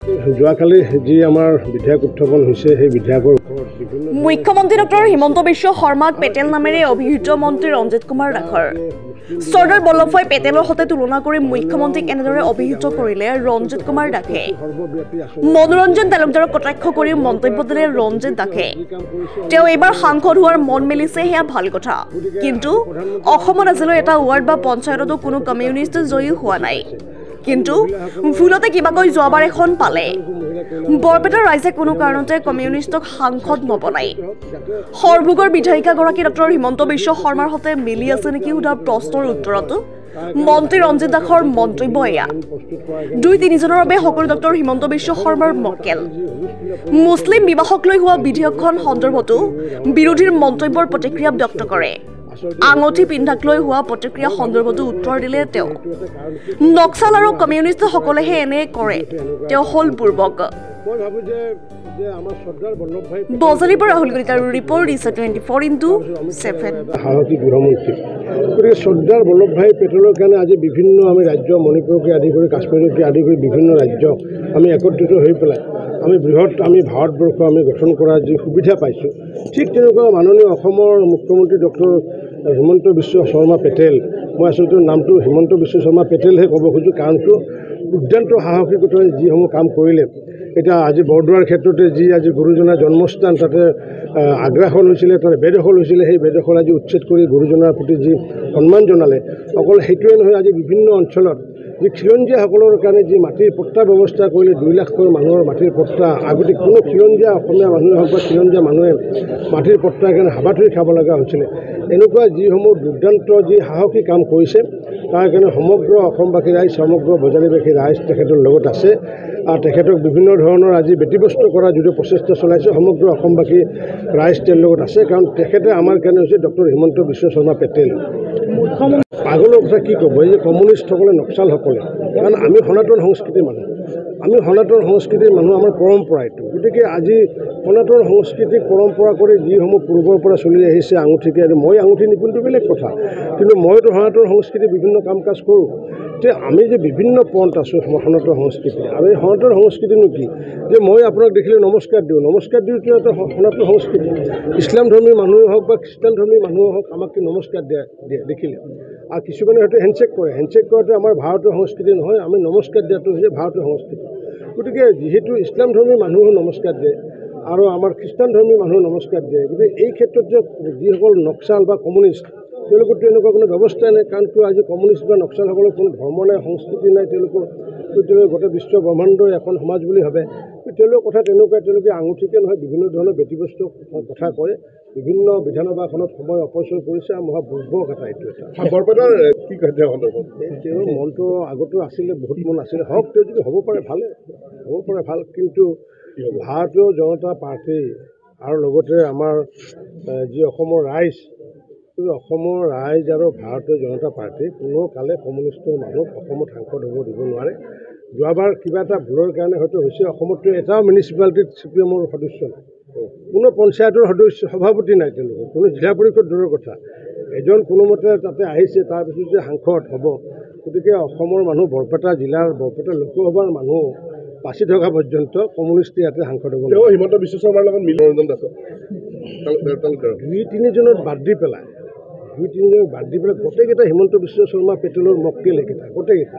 যোৱাকালি যি আমাৰ বিধায়ক উত্থাপন হৈছে সেই বিধায়কৰ ওপৰত মুখ্যমন্ত্ৰী ডক্টৰ হিমন্ত বিশ্ব শৰ্মাক পেটেল নামেৰে অভিহিত মন্ত্ৰী ৰঞ্জিত কুমাৰ দাসৰ চৰ্দাৰ বল্লভভাই পেটেলৰ সৈতে তুলনা কৰি মুখ্যমন্ত্ৰীক এনেদৰে অভিহিত কৰিলে ৰঞ্জিত কুমাৰ দাসে। মনোৰঞ্জন তালুকদাৰক কটাক্ষ কৰি মন্তব্য দিলে ৰঞ্জিত দাসে। তেওঁ এইবাৰ সাংসদ হোৱাৰ মন মেলিছে, সেয়া ভাল কথা, কিন্তু অসমত আজিলৈ এটা ৱাৰ্ড বা পঞ্চায়ততো কোনো কমিউনিষ্ট জয়ী হোৱা নাই। কিন্তু ভুলতে কিবাকৈ যোৱাবাৰ এখন পালে। বৰপেটাৰ ৰাইজে কোনো কাৰণতে কমিউনিষ্টক সাংসদ নবনায়। সৰভোগৰ বিধায়িকাগৰাকী ডক্টৰ হিমন্ত বিশ্ব শৰ্মাৰ সৈতে মিলি আছে নেকি সোধা প্ৰশ্নৰ উত্তৰতো মন্ত্ৰী ৰঞ্জিত দাসৰ মন্তব্য এয়া। ২-৩জনৰ বাবে সকলো ডক্টৰ হিমন্ত বিশ্ব শৰ্মাৰ মক্কেল। মুছলিম বিবাহক লৈ হোৱা বিধেয়কখন সন্দৰ্ভতো বিৰোধীৰ মন্তব্যৰ প্ৰতিক্ৰিয়া ব্যক্ত কৰে। আঙঠি পিন্ধাক লৈ হোৱা প্ৰতিক্ৰিয়া সন্দৰ্ভতো উত্তৰ দিলে তেওঁ। নক্সাল আৰু কমিউনিষ্টসকলেহে এনে কৰে, তেওঁ হ'ল বুৰ্বক। বজালিৰ পৰা ৰাহুল কলিতাৰ ৰিপৰ্ট দিছে 24x7। সাহসী গৃহমন্ত্ৰী গতিকে চৰ্দাৰ বল্লভভাই পেটেলৰ কাৰণে আজি বিভিন্ন আমি ৰাজ্য মণিপুৰকে আদি কৰি কাশ্মীৰকে আদি কৰি বিভিন্ন ৰাজ্য আমি একত্ৰিত হৈ পেলাই আমি ভাৰতবৰ্ষ আমি গঠন কৰাৰ যি সুবিধা পাইছোঁ, ঠিক তেনেকুৱা মাননীয় অসমৰ মুখ্যমন্ত্ৰী ডক্টৰ হিমন্ত বিশ্ব শৰ্মা পেটেল, মই আচলতে নামটো হিমন্ত বিশ্ব শৰ্মা পেটেলহে ক'ব খোজোঁ, কাৰণটো দুৰ্দান্ত সাহসিকতাৰে যিসমূহ কাম কৰিলে। এতিয়া আজি বৰদোৱাৰ ক্ষেত্ৰতে যি আজি গুৰুজনাৰ জন্মস্থান তাতে আগ্ৰাসন হৈছিলে, তাতে বেদখল হৈছিলে, সেই বেদখল আজি উচ্ছেদ কৰি গুৰুজনাৰ প্ৰতি যি সন্মান জনালে। অকল সেইটোৱে নহয়, আজি বিভিন্ন অঞ্চলত যি খিলঞ্জীয়াসকলৰ কাৰণে যি মাটিৰ পট্টা ব্যৱস্থা কৰিলে, 2 লাখকৈ মানুহৰ মাটিৰ পট্টা। আগতে কোনো খিলঞ্জীয়া অসমীয়া মানুহে হওক বা খিলঞ্জীয়া মানুহে মাটিৰ পট্টাৰ কাৰণে হাবাথুৰি খাব লগা হৈছিলে। এনেকুৱা যিসমূহ দুৰ্দান্ত যি সাহসী কাম কৰিছে, তাৰ কাৰণে সমগ্ৰ অসমবাসী ৰাইজ, সমগ্ৰ বজালীবাসী ৰাইজ তেখেতৰ লগত আছে। আৰু তেখেতক বিভিন্ন ধৰণৰ আজি ব্যতিব্যস্ত কৰাৰ যিটো প্ৰচেষ্টা চলাইছে, সমগ্ৰ অসমবাসী ৰাইজ তেওঁৰ লগত আছে, কাৰণ তেখেতে আমাৰ কাৰণে হৈছে ডক্টৰ হিমন্ত বিশ্ব শৰ্মা পেটেল। পাগলৰ কথা কি ক'ব, এই যে কমিউনিষ্টসকলে নক্সালসকলে, কাৰণ আমি সনাতন সংস্কৃতিৰ মানুহ, আমাৰ পৰম্পৰা এইটো। গতিকে আজি সনাতন সাংস্কৃতিক পৰম্পৰা কৰি যিসমূহ পূৰ্বৰ পৰা চলি আহিছে আঙুঠিকে, মই আঙুঠি নিপিন্ধোঁ বেলেগ কথা, কিন্তু মইতো সনাতন সংস্কৃতিৰ বিভিন্ন কাম কাজ কৰোঁ। যে আমি যে বিভিন্ন পন্থ আছোঁ সনাতন সংস্কৃতি, আৰু এই সনাতন সংস্কৃতিনো কি যে মই আপোনাক দেখিলে নমস্কাৰ দিওঁতো এটা সনাতন সংস্কৃতি। ইছলাম ধৰ্মী মানুহে হওক বা খ্ৰীষ্টান ধৰ্মী মানুহে হওক আমাক কি নমস্কাৰ দিয়ে দেখিলে, আৰু কিছুমানে হয়তো হেণ্ডশ্বেক কৰাটো আমাৰ ভাৰতীয় সংস্কৃতি নহয়, আমি নমস্কাৰ দিয়াটো হৈছে ভাৰতীয় সংস্কৃতি। গতিকে যিহেতু ইছলাম ধৰ্মী মানুহেও নমস্কাৰ দিয়ে আৰু আমাৰ খ্ৰীষ্টান ধৰ্মী মানুহেও নমস্কাৰ দিয়ে, গতিকে এই ক্ষেত্ৰত যে যিসকল নক্সাল বা কমিউনিষ্ট তেওঁলোকৰতো এনেকুৱা কোনো ব্যৱস্থাই নাই, কাৰণ কিয় আজি কমিউনিষ্ট বা নক্সালসকলৰ কোনো ধৰ্ম নাই, সংস্কৃতি নাই, তেওঁলোকে গোটেই বিশ্ব ব্ৰহ্মাণ্ডই এখন সমাজ বুলি ভাবে। তেওঁলোকৰ কথা তেনেকুৱা, তেওঁলোকে আঙুঠিকে নহয় বিভিন্ন ধৰণৰ ব্যতিব্যস্ত কথা কয়, বিভিন্ন বিধানসভাখনত সময় অপচয় কৰিছে, আৰু মহাবুৰ্বক কথা এইটো এটা। বৰপেটাৰ কি কয় তেওঁৰ মনটো আগতো আছিলে, বহুত মন আছিলে, হওক তেওঁ যদি হ'ব পাৰে ভাল, কিন্তু ভাৰতীয় জনতা পাৰ্টি আৰু লগতে আমাৰ যি অসমৰ ৰাইজ আৰু ভাৰতীয় জনতা পাৰ্টি কোনো কালে কমিউনিষ্টৰ মানুহক অসমত সাংসদ হ'ব দিব নোৱাৰে। যোৱাবাৰ কিবা এটা ভুলৰ কাৰণে হয়তো হৈছে, অসমততো এটাও মিউনিচিপালিটিত CPM-ৰ সদস্য নাই, কোনো পঞ্চায়তৰ সভাপতি নাই, তেওঁলোকৰ কোনো জিলা পৰিষদ দূৰৰ কথা, এজন কোনোমতে তাতে আহিছে, তাৰপিছত যে সাংসদ হ'ব। গতিকে অসমৰ মানুহ, বৰপেটা জিলাৰ বৰপেটা লোকসভাৰ মানুহ বাচি থকা পৰ্যন্ত কমিউনিষ্ট ইয়াতে সাংসদ হ'ব। হিমন্ত বিশ্ব শৰ্মাৰ লগত মনোৰঞ্জন দাস 2-3জনত বাদ দি পেলাই গোটেইকেইটা হিমন্ত বিশ্ব শৰ্মা পেটেলৰ মক্কেল, এইকেইটা গোটেইকেইটা।